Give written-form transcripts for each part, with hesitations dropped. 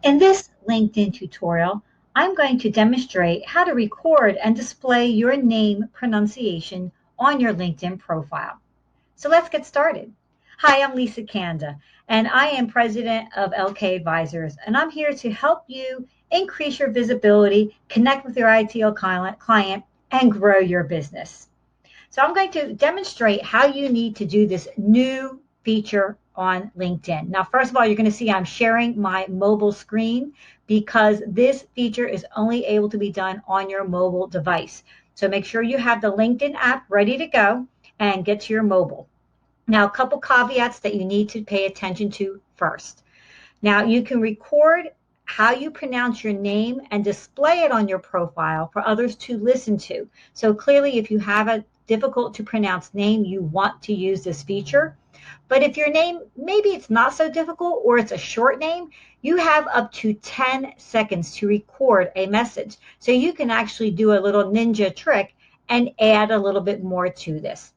In this LinkedIn tutorial, I'm going to demonstrate how to record and display your name pronunciation on your LinkedIn profile. So let's get started. Hi, I'm Lisa Kanda, and I am president of LK Advisors, and I'm here to help you increase your visibility, connect with your ideal client, and grow your business. So I'm going to demonstrate how you need to do this new feature on LinkedIn. Now, first of all, you're going to see I'm sharing my mobile screen because this feature is only able to be done on your mobile device. So make sure you have the LinkedIn app ready to go and get to your mobile. Now, a couple caveats that you need to pay attention to first. Now, you can record how you pronounce your name and display it on your profile for others to listen to. So clearly, if you have a difficult to pronounce name, you want to use this feature. But if your name, maybe it's not so difficult or it's a short name, you have up to 10 seconds to record a message. So you can actually do a little ninja trick and add a little bit more to this.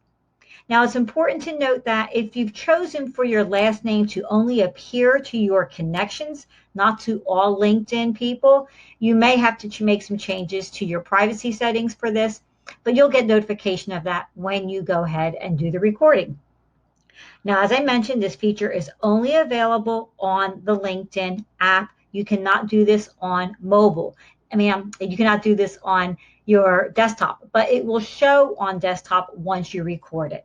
Now, it's important to note that if you've chosen for your last name to only appear to your connections, not to all LinkedIn people, you may have to make some changes to your privacy settings for this, but you'll get notification of that when you go ahead and do the recording. Now, as I mentioned, this feature is only available on the LinkedIn app. You cannot do this on mobile. You cannot do this on your desktop, but it will show on desktop once you record it.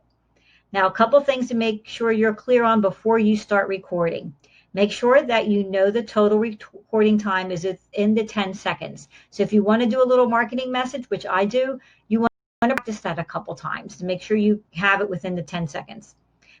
Now, a couple things to make sure you're clear on before you start recording. Make sure that you know the total recording time is in the 10 seconds. So if you want to do a little marketing message, which I do, you want to practice that a couple times to make sure you have it within the 10 seconds.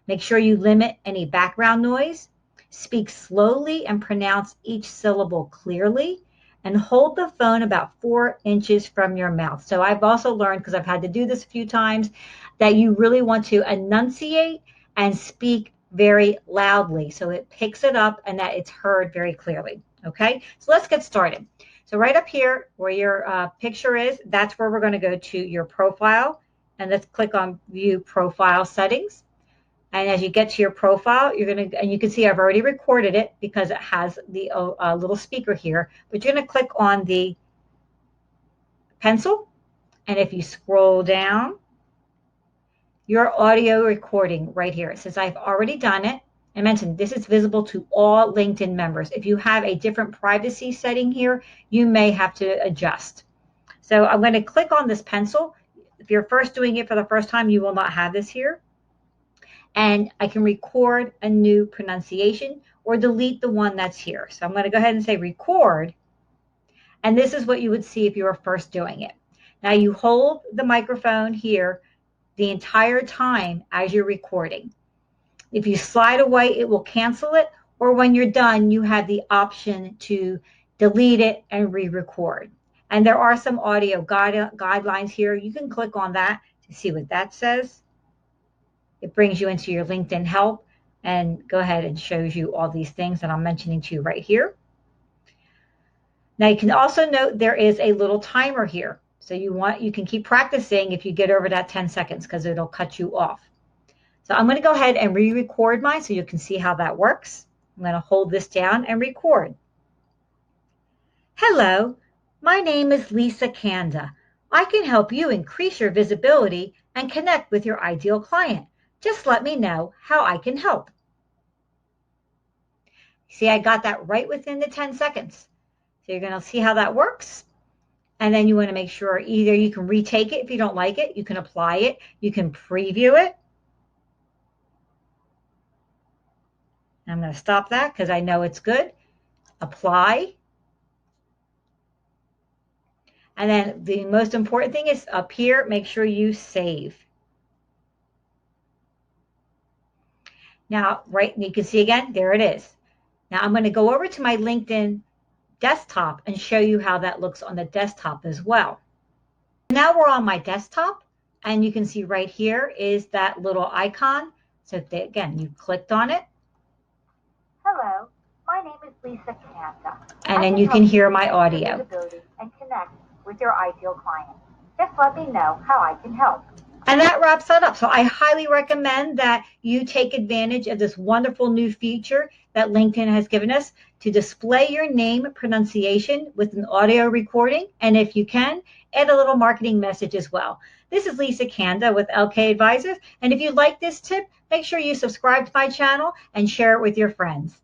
Make sure you limit any background noise, speak slowly and pronounce each syllable clearly, and hold the phone about 4 inches from your mouth. So I've also learned, because I've had to do this a few times, that you really want to enunciate and speak very loudly so it picks it up and that it's heard very clearly. Okay, so let's get started. So right up here where your picture is, that's where we're going to go to your profile, and let's click on View Profile Settings. And as you get to your profile, and you can see I've already recorded it because it has the little speaker here, but you're going to click on the pencil. And if you scroll down, your audio recording right here. It says I've already done it. I mentioned this is visible to all LinkedIn members. If you have a different privacy setting here, you may have to adjust. So I'm going to click on this pencil. If you're first doing it for the first time, you will not have this here. And I can record a new pronunciation or delete the one that's here. So I'm going to go ahead and say record. And this is what you would see if you were first doing it. Now you hold the microphone here the entire time as you're recording. If you slide away, it will cancel it, or when you're done, you have the option to delete it and re-record. And there are some audio guidelines here. You can click on that to see what that says. It brings you into your LinkedIn help and go ahead and shows you all these things that I'm mentioning to you right here. Now you can also note there is a little timer here. So you can keep practicing if you get over that 10 seconds because it'll cut you off. So I'm going to go ahead and re-record mine so you can see how that works. I'm going to hold this down and record. Hello, my name is Lisa Kanda. I can help you increase your visibility and connect with your ideal client. Just let me know how I can help. See, I got that right within the 10 seconds. So you're going to see how that works. And then you want to make sure either you can retake it if you don't like it, you can apply it, you can preview it. I'm going to stop that because I know it's good. Apply. And then the most important thing is up here, make sure you save. Now, right, you can see again, there it is. Now I'm going to go over to my LinkedIn desktop and show you how that looks on the desktop as well. Now we're on my desktop, and you can see right here is that little icon. So again, you clicked on it. Hello, my name is Lisa Kanda. And then you can hear my audio. And connect with your ideal client. Just let me know how I can help. And that wraps that up. So I highly recommend that you take advantage of this wonderful new feature that LinkedIn has given us to display your name pronunciation with an audio recording. And if you can, add a little marketing message as well. This is Lisa Kanda with LK Advisors. And if you like this tip, make sure you subscribe to my channel and share it with your friends.